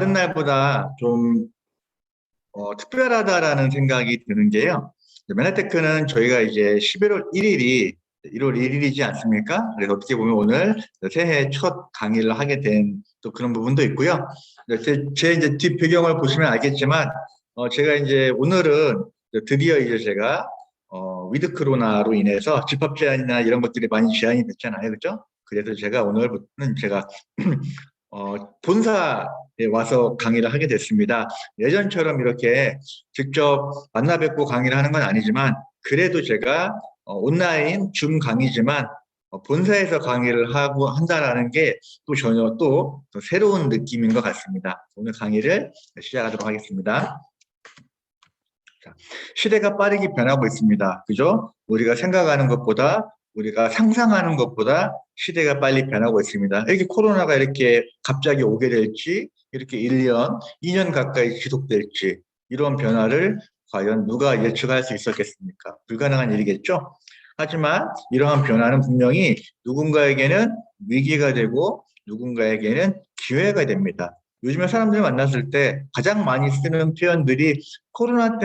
다른 날보다 좀 특별하다라는 생각이 드는 게요. 맨하테크는 저희가 이제 11월 1일이 1월 1일이지 않습니까? 그래서 어떻게 보면 오늘 새해 첫 강의를 하게 된 또 그런 부분도 있고요. 제 이제 뒷 배경을 보시면 알겠지만, 제가 이제 오늘은 드디어 이제 제가 위드 코로나로 인해서 집합 제한이나 이런 것들이 많이 제한이 됐잖아요. 그죠? 그래서 제가 오늘부터는 제가 본사에 와서 강의를 하게 됐습니다. 예전처럼 이렇게 직접 만나 뵙고 강의를 하는 건 아니지만, 그래도 제가 온라인 줌 강의지만 본사에서 강의를 하고 한다라는 게 또 전혀 또 새로운 느낌인 것 같습니다. 오늘 강의를 시작하도록 하겠습니다. 자, 시대가 빠르게 변하고 있습니다. 그죠? 우리가 생각하는 것보다, 우리가 상상하는 것보다 시대가 빨리 변하고 있습니다. 이렇게 코로나가 이렇게 갑자기 오게 될지, 이렇게 1년, 2년 가까이 지속될지, 이런 변화를 과연 누가 예측할 수 있었겠습니까? 불가능한 일이겠죠? 하지만 이러한 변화는 분명히 누군가에게는 위기가 되고 누군가에게는 기회가 됩니다. 요즘에 사람들 만났을 때 가장 많이 쓰는 표현들이 코로나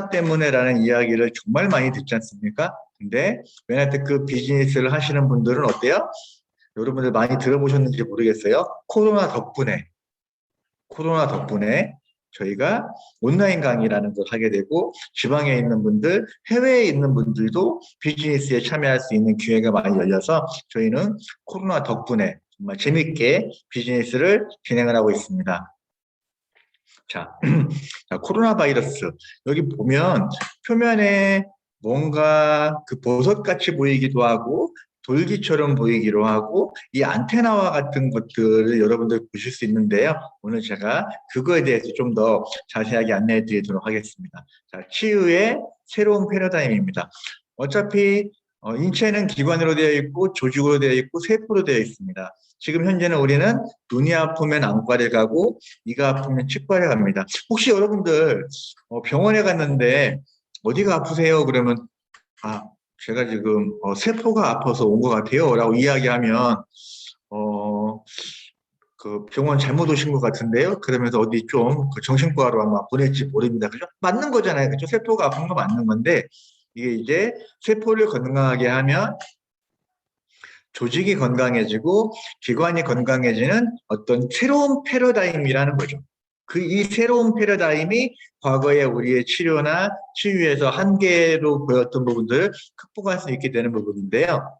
때문에라는 이야기를 정말 많이 듣지 않습니까? 근데 맨하테크 비즈니스를 하시는 분들은 어때요? 여러분들 많이 들어보셨는지 모르겠어요. 코로나 덕분에 저희가 온라인 강의라는 걸 하게 되고, 지방에 있는 분들, 해외에 있는 분들도 비즈니스에 참여할 수 있는 기회가 많이 열려서 저희는 코로나 덕분에 정말 재밌게 비즈니스를 진행을 하고 있습니다. 자, 코로나 바이러스. 여기 보면 표면에 뭔가 그 보석같이 보이기도 하고 돌기처럼 보이기도 하고 이 안테나와 같은 것들을 여러분들 보실 수 있는데요. 오늘 제가 그거에 대해서 좀 더 자세하게 안내해 드리도록 하겠습니다. 자, 치유의 새로운 패러다임입니다. 어차피 인체는 기관으로 되어 있고 조직으로 되어 있고 세포로 되어 있습니다. 지금 현재는 우리는 눈이 아프면 안과를 가고 이가 아프면 치과를 갑니다. 혹시 여러분들 병원에 갔는데 어디가 아프세요? 그러면 제가 지금 세포가 아파서 온 것 같아요 라고 이야기하면 그 병원 잘못 오신 것 같은데요? 그러면서 어디 좀 그 정신과로 아마 보낼지 모릅니다. 그죠? 맞는 거잖아요. 그죠? 세포가 아픈 거 맞는 건데 이게 이제 세포를 건강하게 하면 조직이 건강해지고 기관이 건강해지는 어떤 새로운 패러다임이라는 거죠. 이 새로운 패러다임이 과거에 우리의 치료나 치유에서 한계로 보였던 부분들을 극복할 수 있게 되는 부분인데요.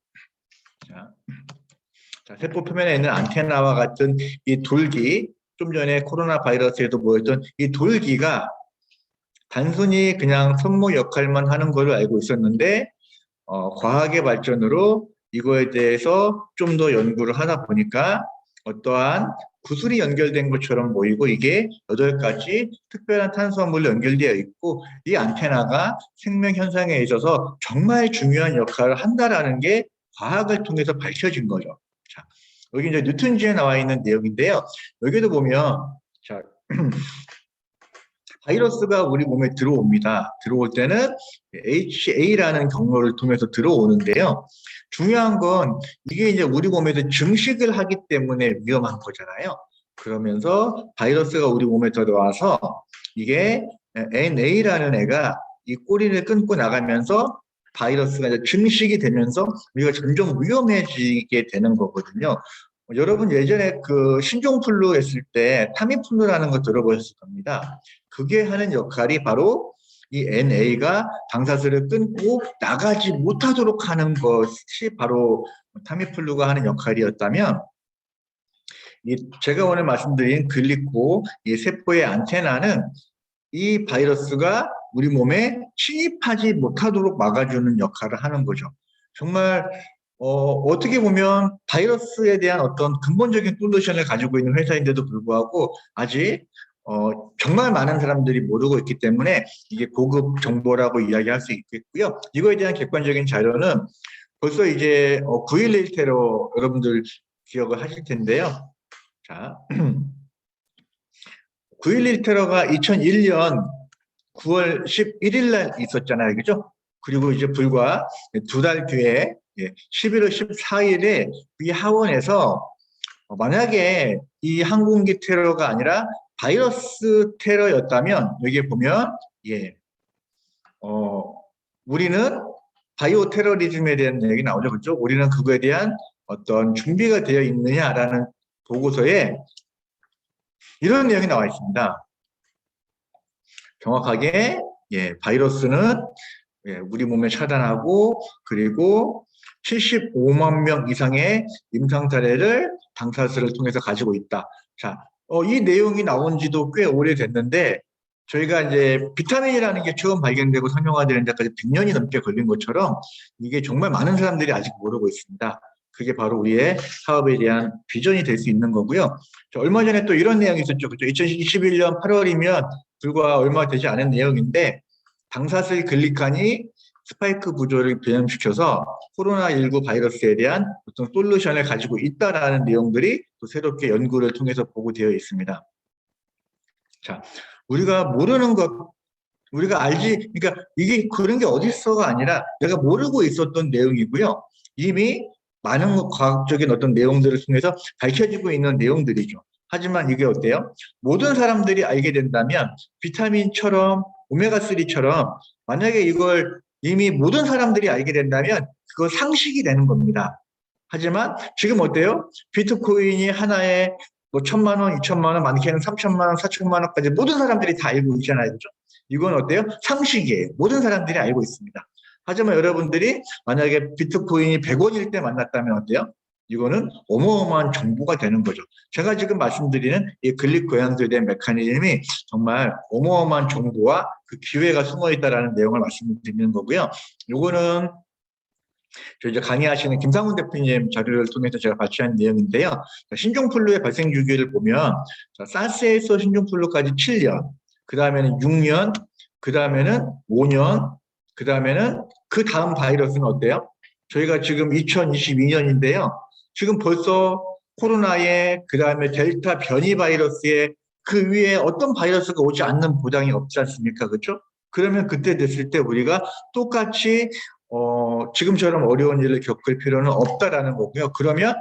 자, 세포 표면에 있는 안테나와 같은 이 돌기, 좀 전에 코로나 바이러스에도 보였던 이 돌기가 단순히 그냥 손목 역할만 하는 걸로 알고 있었는데 과학의 발전으로 이거에 대해서 좀 더 연구를 하다 보니까 어떠한 구슬이 연결된 것처럼 보이고 이게 8가지 특별한 탄수화물로 연결되어 있고 이 안테나가 생명 현상에 있어서 정말 중요한 역할을 한다라는 게 과학을 통해서 밝혀진 거죠. 자, 여기 이제 뉴턴지에 나와 있는 내용인데요. 여기도 보면 자, 바이러스가 우리 몸에 들어옵니다. 들어올 때는 HA라는 경로를 통해서 들어오는데요. 중요한 건 이게 이제 우리 몸에서 증식을 하기 때문에 위험한 거잖아요. 그러면서 바이러스가 우리 몸에 들어와서 이게 NA라는 애가 이 꼬리를 끊고 나가면서 바이러스가 이제 증식이 되면서 우리가 점점 위험해지게 되는 거거든요. 여러분 예전에 그 신종플루 했을 때 타미플루라는 거 들어보셨을 겁니다. 그게 하는 역할이 바로 이 NA가 방사선을 끊고 나가지 못하도록 하는 것이 바로 타미플루가 하는 역할이었다면 제가 오늘 말씀드린 글리코 이 세포의 안테나는 이 바이러스가 우리 몸에 침입하지 못하도록 막아주는 역할을 하는 거죠. 정말 어떻게 보면 바이러스에 대한 어떤 근본적인 솔루션을 가지고 있는 회사인데도 불구하고 아직 정말 많은 사람들이 모르고 있기 때문에 이게 고급 정보라고 이야기할 수 있겠고요. 이거에 대한 객관적인 자료는 벌써 이제 9.11 테러 여러분들 기억을 하실 텐데요. 자, 9.11 테러가 2001년 9월 11일 날 있었잖아요. 그죠? 그리고 이제 불과 2달 뒤에 11월 14일에 이 하원에서 만약에 이 항공기 테러가 아니라 바이러스 테러였다면 여기에 보면 예, 우리는 바이오 테러리즘에 대한 얘기 나오죠. 그렇죠? 우리는 그거에 대한 어떤 준비가 되어 있느냐라는 보고서에 이런 내용이 나와 있습니다. 정확하게 바이러스는 우리 몸에 차단하고 그리고 75만 명 이상의 임상 사례를 방사선을 통해서 가지고 있다. 자, 이 내용이 나온 지도 꽤 오래됐는데 저희가 이제 비타민이라는 게 처음 발견되고 상용화되는 데까지 100년이 넘게 걸린 것처럼 이게 정말 많은 사람들이 아직 모르고 있습니다. 그게 바로 우리의 사업에 대한 비전이 될 수 있는 거고요. 얼마 전에 또 이런 내용이 있었죠. 그죠? 2021년 8월이면 불과 얼마 되지 않은 내용인데 방사슬 글리칸이 스파이크 구조를 변형시켜서 코로나19 바이러스에 대한 어떤 솔루션을 가지고 있다라는 내용들이 또 새롭게 연구를 통해서 보고되어 있습니다. 자, 우리가 모르는 것, 우리가 알지, 그러니까 이게 그런 게 어딨어가 아니라 내가 모르고 있었던 내용이고요. 이미 많은 과학적인 어떤 내용들을 통해서 밝혀지고 있는 내용들이죠. 하지만 이게 어때요? 모든 사람들이 알게 된다면 비타민처럼 오메가3처럼 만약에 이걸 이미 모든 사람들이 알게 된다면 그거 상식이 되는 겁니다. 하지만 지금 어때요? 비트코인이 하나에 뭐 1,000만 원, 2,000만 원, 많게는 3,000만 원, 4,000만 원까지 모든 사람들이 다 알고 있잖아요. 그죠? 이건 어때요? 상식이에요. 모든 사람들이 알고 있습니다. 하지만 여러분들이 만약에 비트코인이 100원일 때 만났다면 어때요? 이거는 어마어마한 정보가 되는 거죠. 제가 지금 말씀드리는 이 글릭 고양도에 대한 메커니즘이 정말 어마어마한 정보와 그 기회가 숨어 있다라는 내용을 말씀드리는 거고요. 이거는 저 이제 강의하시는 김상훈 대표님 자료를 통해서 제가 발췌한 내용인데요. 신종플루의 발생 주기를 보면 사스에서 신종플루까지 7년, 그 다음에는 6년, 그 다음에는 5년, 그 다음에는 그 다음 바이러스는 어때요? 저희가 지금 2022년인데요. 지금 벌써 코로나에 그 다음에 델타 변이 바이러스에 그 위에 어떤 바이러스가 오지 않는 보장이 없지 않습니까? 그렇죠? 그러면 그때 됐을 때 우리가 똑같이 지금처럼 어려운 일을 겪을 필요는 없다라는 거고요. 그러면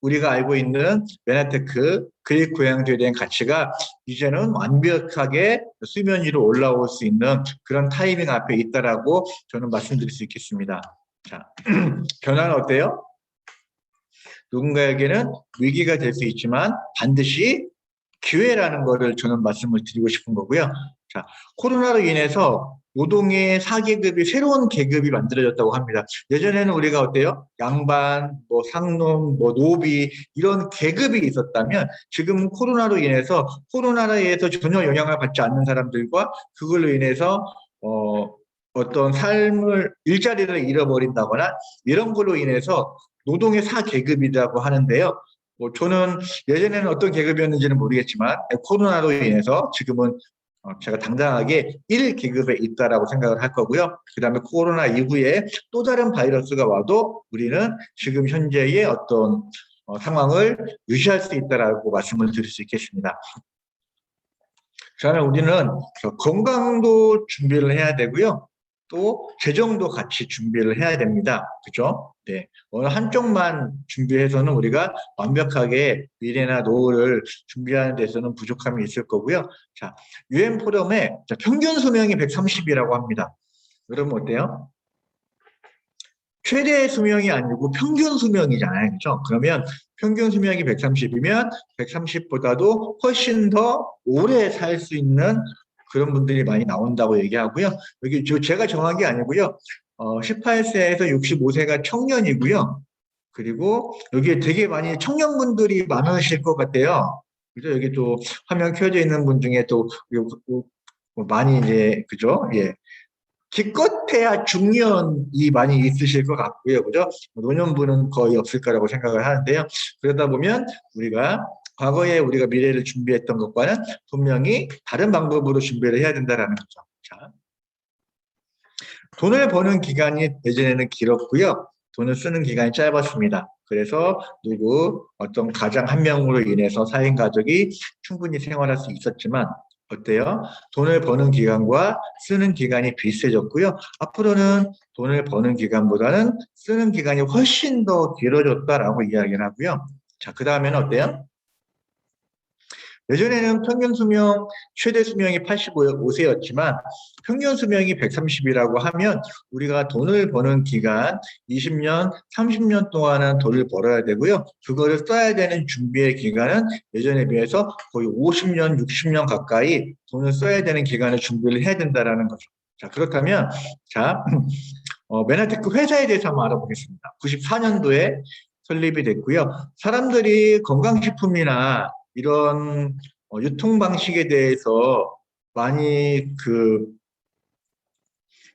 우리가 알고 있는 메나테크 그릭 고양도에 대한 가치가 이제는 완벽하게 수면 위로 올라올 수 있는 그런 타이밍 앞에 있다라고 저는 말씀드릴 수 있겠습니다. 자, 변화는 어때요? 누군가에게는 위기가 될 수 있지만 반드시 기회라는 거를 저는 말씀을 드리고 싶은 거고요. 자, 코로나로 인해서 노동의 4계급이 새로운 계급이 만들어졌다고 합니다. 예전에는 우리가 어때요? 양반, 뭐 상놈, 뭐 노비 이런 계급이 있었다면 지금 코로나로 인해서 코로나에 서 전혀 영향을 받지 않는 사람들과 그걸로 인해서 어떤 삶을 일자리를 잃어버린다거나 이런 걸로 인해서 노동의 4계급이라고 하는데요. 저는 예전에는 어떤 계급이었는지는 모르겠지만 코로나로 인해서 지금은 제가 당당하게 1계급에 있다라고 생각을 할 거고요. 그 다음에 코로나 이후에 또 다른 바이러스가 와도 우리는 지금 현재의 어떤 상황을 유지할 수 있다라고 말씀을 드릴 수 있겠습니다. 그러면 우리는 건강도 준비를 해야 되고요. 또 재정도 같이 준비를 해야 됩니다. 그죠? 네. 어느 한쪽만 준비해서는 우리가 완벽하게 미래나 노후를 준비하는 데서는 부족함이 있을 거고요. 자, UN 포럼에 평균 수명이 130이라고 합니다. 여러분 어때요? 최대 수명이 아니고 평균 수명이잖아요. 그죠? 그러면 평균 수명이 130이면 130보다도 훨씬 더 오래 살 수 있는 그런 분들이 많이 나온다고 얘기하고요. 여기 제가 정한 게 아니고요. 18세에서 65세가 청년이고요. 그리고 여기에 되게 많이 청년분들이 많으실 것 같아요. 그죠? 여기 또 화면 켜져 있는 분 중에 또 많이 이제 그죠? 예. 기껏해야 중년이 많이 있으실 것 같고요. 그죠? 노년분은 거의 없을 거라고 생각을 하는데요. 그러다 보면 우리가 과거에 우리가 미래를 준비했던 것과는 분명히 다른 방법으로 준비를 해야 된다는 거죠. 자, 돈을 버는 기간이 예전에는 길었고요. 돈을 쓰는 기간이 짧았습니다. 그래서 누구 어떤 가장 한 명으로 인해서 4인 가족이 충분히 생활할 수 있었지만 어때요? 돈을 버는 기간과 쓰는 기간이 비슷해졌고요. 앞으로는 돈을 버는 기간보다는 쓰는 기간이 훨씬 더 길어졌다라고 이야기를 하고요. 자, 그 다음에는 어때요? 예전에는 평균 수명, 최대 수명이 85세였지만 평균 수명이 130이라고 하면 우리가 돈을 버는 기간 20년, 30년 동안은 돈을 벌어야 되고요. 그거를 써야 되는 준비의 기간은 예전에 비해서 거의 50년, 60년 가까이 돈을 써야 되는 기간을 준비를 해야 된다는 거죠. 자, 그렇다면 자, 메나테크 회사에 대해서 한번 알아보겠습니다. 94년도에 설립이 됐고요. 사람들이 건강식품이나 이런 유통 방식에 대해서 많이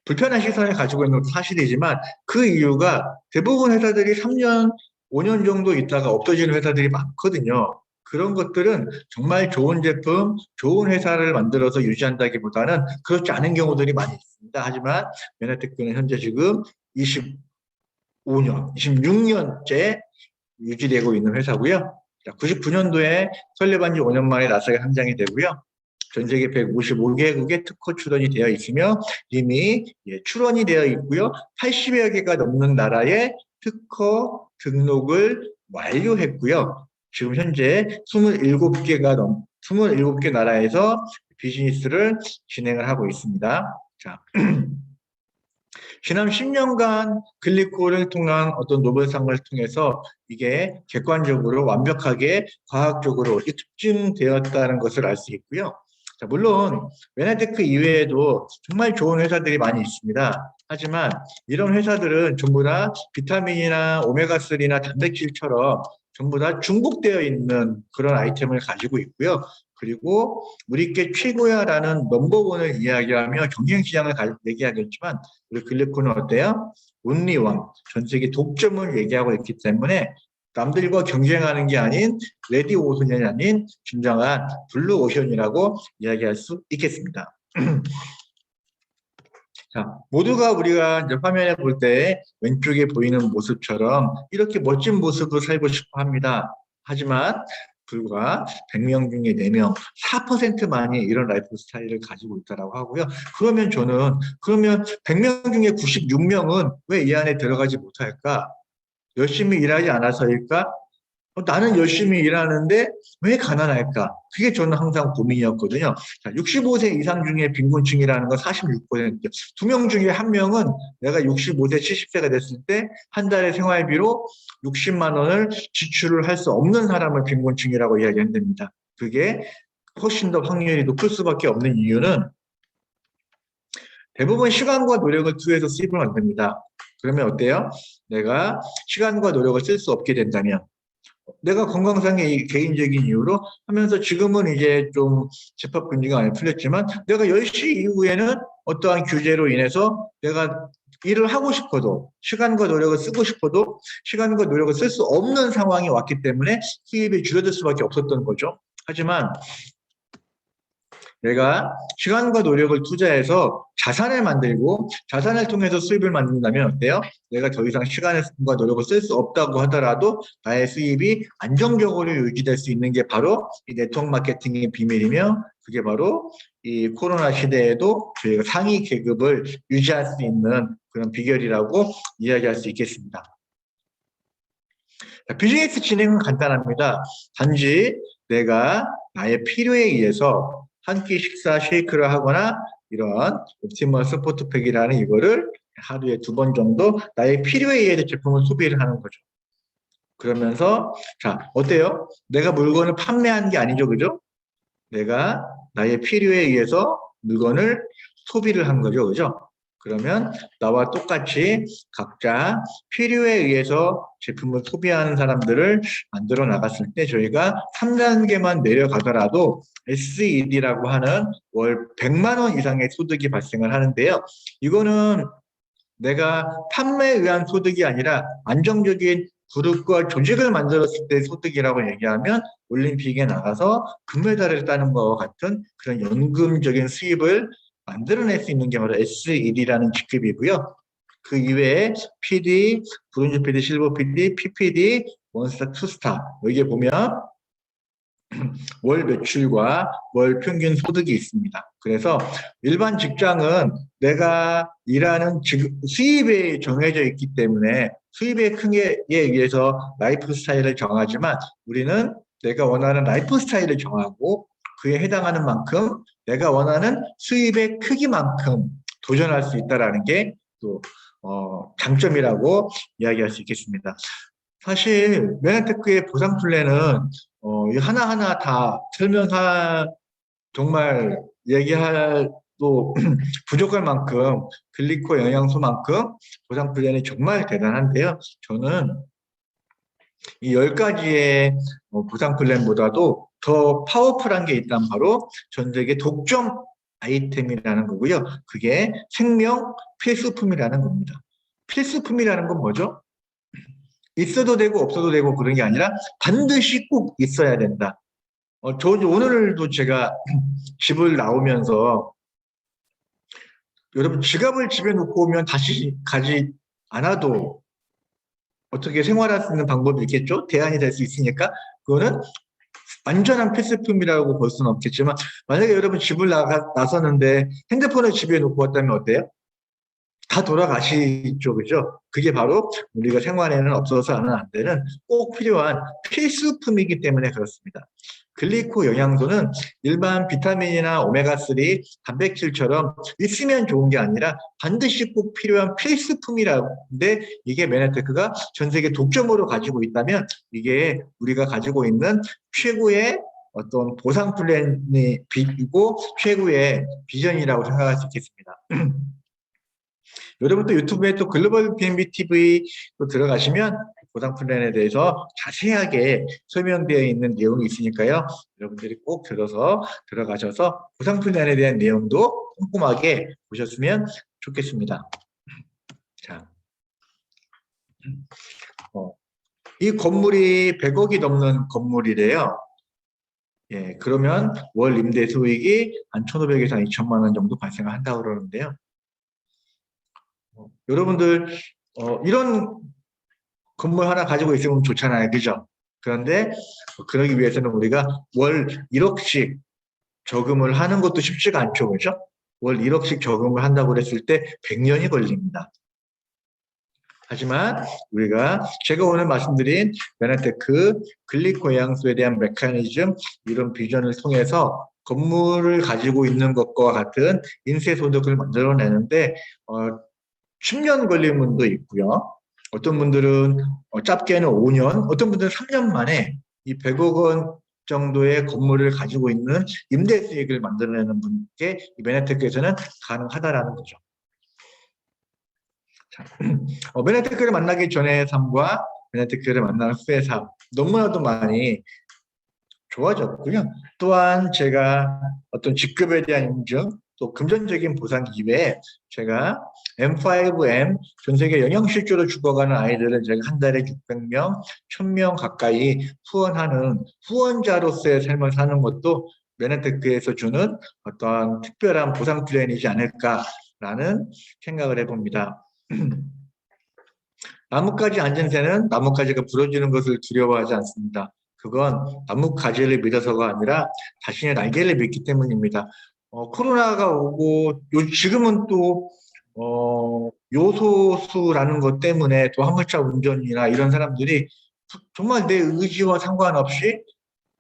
불편한 시선을 가지고 있는 것도 사실이지만 그 이유가 대부분 회사들이 3년, 5년 정도 있다가 없어지는 회사들이 많거든요. 그런 것들은 정말 좋은 제품, 좋은 회사를 만들어서 유지한다기보다는 그렇지 않은 경우들이 많이 있습니다. 하지만 메나테크는 현재 지금 25년, 26년째 유지되고 있는 회사고요. 99년도에 설립한 지 5년 만에 나스닥에 상장이 되고요. 전 세계 155개국에 특허 출원이 되어 있으며 이미 출원이 되어 있고요. 80여 개가 넘는 나라에 특허 등록을 완료했고요. 지금 현재 27개 나라에서 비즈니스를 진행을 하고 있습니다. 자, 지난 10년간 글리코를 통한 어떤 노벨상을 통해서 이게 객관적으로 완벽하게 과학적으로 입증되었다는 것을 알 수 있고요. 자, 물론 메나테크 이외에도 정말 좋은 회사들이 많이 있습니다. 하지만 이런 회사들은 전부 다 비타민이나 오메가3나 단백질처럼 전부 다 중복되어 있는 그런 아이템을 가지고 있고요. 그리고 우리께 최고야라는 넘버원을 이야기하며 경쟁시장을 얘기하겠지만 우리 글리코는 어때요? 온리원, 전 세계 독점을 얘기하고 있기 때문에 남들과 경쟁하는 게 아닌 레디 오션이 아닌 진정한 블루 오션이라고 이야기할 수 있겠습니다. 자, 모두가 우리가 이제 화면에 볼 때 왼쪽에 보이는 모습처럼 이렇게 멋진 모습을 살고 싶어 합니다. 하지만 불과 100명 중에 4명, 4%만이 이런 라이프 스타일을 가지고 있다고 하고요. 그러면 100명 중에 96명은 왜 이 안에 들어가지 못할까? 열심히 일하지 않아서일까? 나는 열심히 일하는데 왜 가난할까? 그게 저는 항상 고민이었거든요. 자, 65세 이상 중에 빈곤층이라는 건 46%. 2명 중에 1명은 내가 65세, 70세가 됐을 때 한 달에 생활비로 60만 원을 지출을 할 수 없는 사람을 빈곤층이라고 이야기한답니다. 그게 훨씬 더 확률이 높을 수밖에 없는 이유는 대부분 시간과 노력을 투여해서 수입을 만듭니다. 그러면 어때요? 내가 시간과 노력을 쓸 수 없게 된다면 내가 건강상의 개인적인 이유로 하면서 지금은 이제 좀 집합 금지가 많이 풀렸지만 내가 10시 이후에는 어떠한 규제로 인해서 내가 일을 하고 싶어도 시간과 노력을 쓰고 싶어도 시간과 노력을 쓸 수 없는 상황이 왔기 때문에 수입이 줄어들 수밖에 없었던 거죠. 하지만 내가 시간과 노력을 투자해서 자산을 만들고 자산을 통해서 수입을 만든다면 어때요? 내가 더 이상 시간과 노력을 쓸 수 없다고 하더라도 나의 수입이 안정적으로 유지될 수 있는 게 바로 이 네트워크 마케팅의 비밀이며 그게 바로 이 코로나 시대에도 저희가 상위 계급을 유지할 수 있는 그런 비결이라고 이야기할 수 있겠습니다. 비즈니스 진행은 간단합니다. 단지 내가 나의 필요에 의해서 한 끼 식사 쉐이크를 하거나 이런 옵티머스 포트팩이라는 이거를 하루에 2번 정도 나의 필요에 의해서 제품을 소비를 하는 거죠. 그러면서 자 어때요? 내가 물건을 판매하는 게 아니죠, 그죠? 내가 나의 필요에 의해서 물건을 소비를 한 거죠, 그죠? 그러면 나와 똑같이 각자 필요에 의해서 제품을 소비하는 사람들을 만들어 나갔을 때 저희가 3단계만 내려가더라도 SED라고 하는 월 100만 원 이상의 소득이 발생을 하는데요. 이거는 내가 판매에 의한 소득이 아니라 안정적인 그룹과 조직을 만들었을 때 소득이라고 얘기하면 올림픽에 나가서 금메달을 따는 것과 같은 그런 연금적인 수입을 만들어낼 수 있는 게 바로 SED라는 직급이고요. 그 이외에 PD, 브론즈 PD, 실버 PD, PPD, 원스타, 투스타 여기에 보면 월 매출과 월 평균 소득이 있습니다. 그래서 일반 직장은 내가 일하는 수입이 정해져 있기 때문에 수입의 크기에 의해서 라이프 스타일을 정하지만 우리는 내가 원하는 라이프 스타일을 정하고 그에 해당하는 만큼 내가 원하는 수입의 크기만큼 도전할 수 있다는 게 또 장점이라고 이야기할 수 있겠습니다. 사실 메나테크의 보상 플랜은 하나하나 다 정말 얘기할 또 부족할 만큼 글리코 영양소만큼 보상 플랜이 정말 대단한데요. 저는 이 10가지의 보상 플랜보다도 더 파워풀한 게 있다면 바로 전 세계 독점 아이템이라는 거고요. 그게 생명 필수품이라는 겁니다. 필수품이라는 건 뭐죠? 있어도 되고 없어도 되고 그런 게 아니라 반드시 꼭 있어야 된다. 오늘도 제가 집을 나오면서 여러분 지갑을 집에 놓고 오면 다시 가지 않아도 어떻게 생활할 수 있는 방법이 있겠죠? 대안이 될 수 있으니까 그거는 완전한 필수품이라고 볼 수는 없겠지만 만약에 여러분 집을 나섰는데 핸드폰을 집에 놓고 왔다면 어때요? 다 돌아가시죠, 그죠? 그게 바로 우리가 생활에는 없어서는 안 되는 꼭 필요한 필수품이기 때문에 그렇습니다. 글리코 영양소는 일반 비타민이나 오메가3, 단백질처럼 있으면 좋은 게 아니라 반드시 꼭 필요한 필수품이라는데 이게 메나테크가 전 세계 독점으로 가지고 있다면 이게 우리가 가지고 있는 최고의 어떤 보상 플랜이고 최고의 비전이라고 생각할 수 있겠습니다. 여러분 또 유튜브에 또 글로벌 BNB TV 또 들어가시면 보상 플랜에 대해서 자세하게 설명되어 있는 내용이 있으니까요. 여러분들이 꼭 들어가셔서 보상 플랜에 대한 내용도 꼼꼼하게 보셨으면 좋겠습니다. 자, 이 건물이 100억이 넘는 건물이래요. 예, 그러면 월 임대 수익이 한 1,500에서 2,000만 원 정도 발생을 한다고 그러는데요. 여러분들 이런 건물 하나 가지고 있으면 좋잖아요. 그죠? 그런데 그러기 위해서는 우리가 월 1억씩 저금을 하는 것도 쉽지가 않죠. 그죠? 월 1억씩 저금을 한다고 그랬을 때 100년이 걸립니다. 하지만 제가 오늘 말씀드린 메나테크 글리코 영양소에 대한 메커니즘 이런 비전을 통해서 건물을 가지고 있는 것과 같은 인쇄 소득을 만들어내는데 10년 걸린 분도 있고요. 어떤 분들은 짧게는 5년, 어떤 분들은 3년 만에 이 100억 원 정도의 건물을 가지고 있는 임대 수익을 만들어내는 분께 이 메나테크에서는 가능하다라는 거죠. 자, 메나테크를 만나기 전의 삶과 메나테크를 만난 후의 삶 너무나도 많이 좋아졌고요. 또한 제가 어떤 직급에 대한 인증, 또 금전적인 보상 이외에 제가 M5M 전 세계 영양실조로 죽어가는 아이들을 제가 한 달에 600명, 1000명 가까이 후원하는 후원자로서의 삶을 사는 것도 메나테크에서 주는 어떤 특별한 보상 플랜이지 않을까라는 생각을 해봅니다. 나뭇가지 앉은 새는 나뭇가지가 부러지는 것을 두려워하지 않습니다. 그건 나뭇가지를 믿어서가 아니라 자신의 날개를 믿기 때문입니다. 코로나가 오고 지금은 또 요소수라는 것 때문에 또 화물차 운전이나 이런 사람들이 정말 내 의지와 상관없이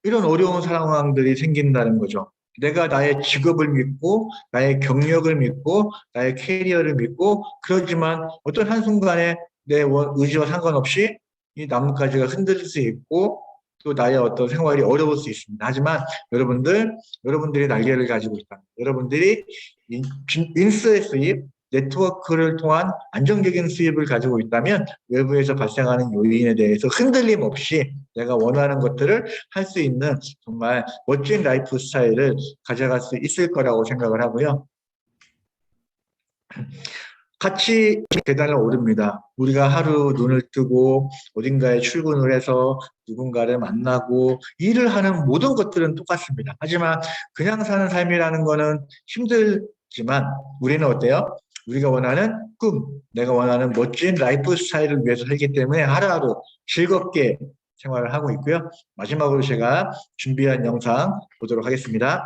이런 어려운 상황들이 생긴다는 거죠. 내가 나의 직업을 믿고 나의 경력을 믿고 나의 캐리어를 믿고 그러지만 어떤 한순간에 내 의지와 상관없이 이 나뭇가지가 흔들릴 수 있고 또 나의 어떤 생활이 어려울 수 있습니다. 하지만 여러분들이 날개를 가지고 있다. 여러분들이 인수의 수입, 네트워크를 통한 안정적인 수입을 가지고 있다면 외부에서 발생하는 요인에 대해서 흔들림 없이 내가 원하는 것들을 할 수 있는 정말 멋진 라이프 스타일을 가져갈 수 있을 거라고 생각을 하고요. 같이 계단을 오릅니다. 우리가 하루 눈을 뜨고 어딘가에 출근을 해서 누군가를 만나고 일을 하는 모든 것들은 똑같습니다. 하지만 그냥 사는 삶이라는 거는 힘들지만 우리는 어때요? 우리가 원하는 내가 원하는 멋진 라이프 스타일을 위해서 살기 때문에 하루하루 즐겁게 생활을 하고 있고요. 마지막으로 제가 준비한 영상 보도록 하겠습니다.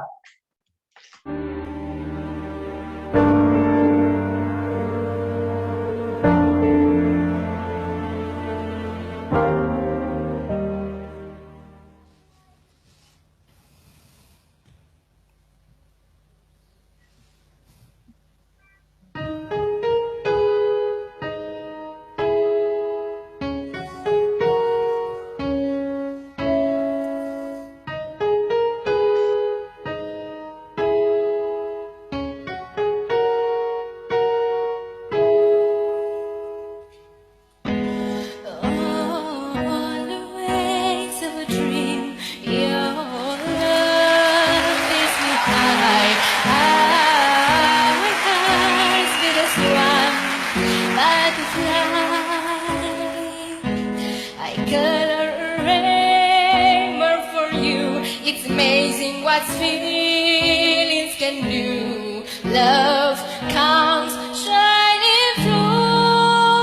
Amazing what feelings can do. Love comes shining through.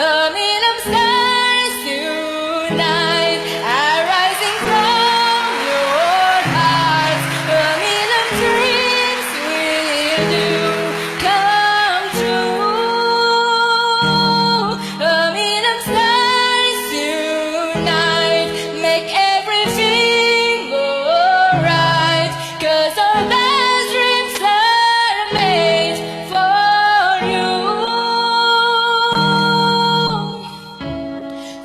A million stars tonight are rising from your heart. A million dreams will do come true. A million stars tonight make everything go right. 'Cause our best dreams are made for you.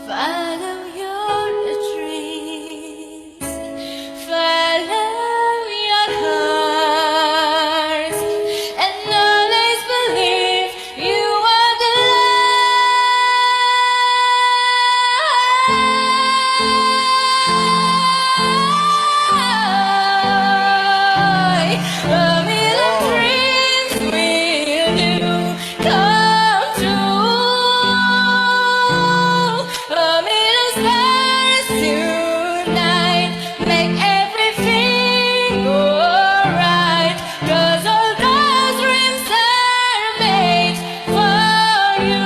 Follow your dreams, follow your heart, and always believe you are the light. A million dreams will do come true. A million stars tonight make everything go right. 'Cause all those dreams are made for you.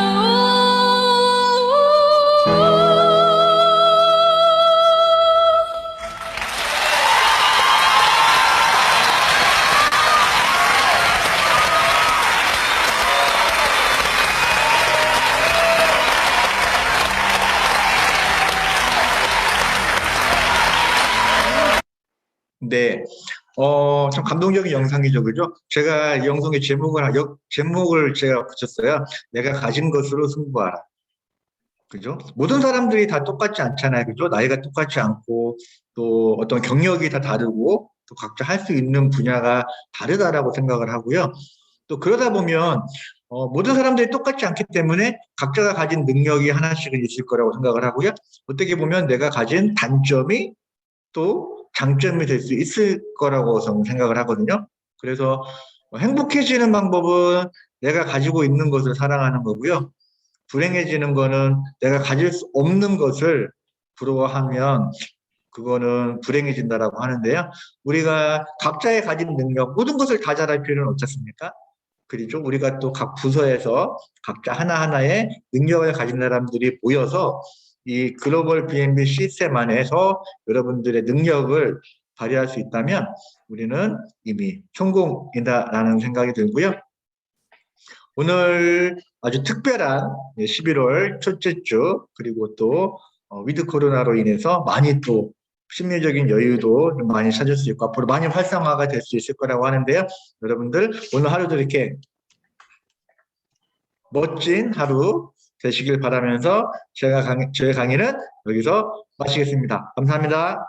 네, 참 감동적인 영상이죠, 그죠? 제가 이 영상의 제목을 제가 붙였어요. 내가 가진 것으로 승부하라. 그죠? 모든 사람들이 다 똑같지 않잖아요, 그죠? 나이가 똑같지 않고, 또 어떤 경력이 다 다르고, 또 각자 할 수 있는 분야가 다르다라고 생각을 하고요. 또 그러다 보면, 모든 사람들이 똑같지 않기 때문에 각자가 가진 능력이 하나씩은 있을 거라고 생각을 하고요. 어떻게 보면 내가 가진 단점이 또 장점이 될 수 있을 거라고 저는 생각을 하거든요. 그래서 행복해지는 방법은 내가 가지고 있는 것을 사랑하는 거고요. 불행해지는 거는 내가 가질 수 없는 것을 부러워하면 그거는 불행해진다라고 하는데요. 우리가 각자의 가진 능력, 모든 것을 다 잘할 필요는 없지 않습니까? 그렇죠. 우리가 또 각 부서에서 각자 하나하나의 능력을 가진 사람들이 모여서 이 글로벌 B&B 시스템 안에서 여러분들의 능력을 발휘할 수 있다면 우리는 이미 성공이다라는 생각이 들고요. 오늘 아주 특별한 11월 첫째 주 그리고 또 위드 코로나로 인해서 많이 또 심리적인 여유도 좀 많이 찾을 수 있고 앞으로 많이 활성화가 될 수 있을 거라고 하는데요. 여러분들 오늘 하루도 이렇게 멋진 하루 되시길 바라면서 저의 강의는 여기서 마치겠습니다. 감사합니다.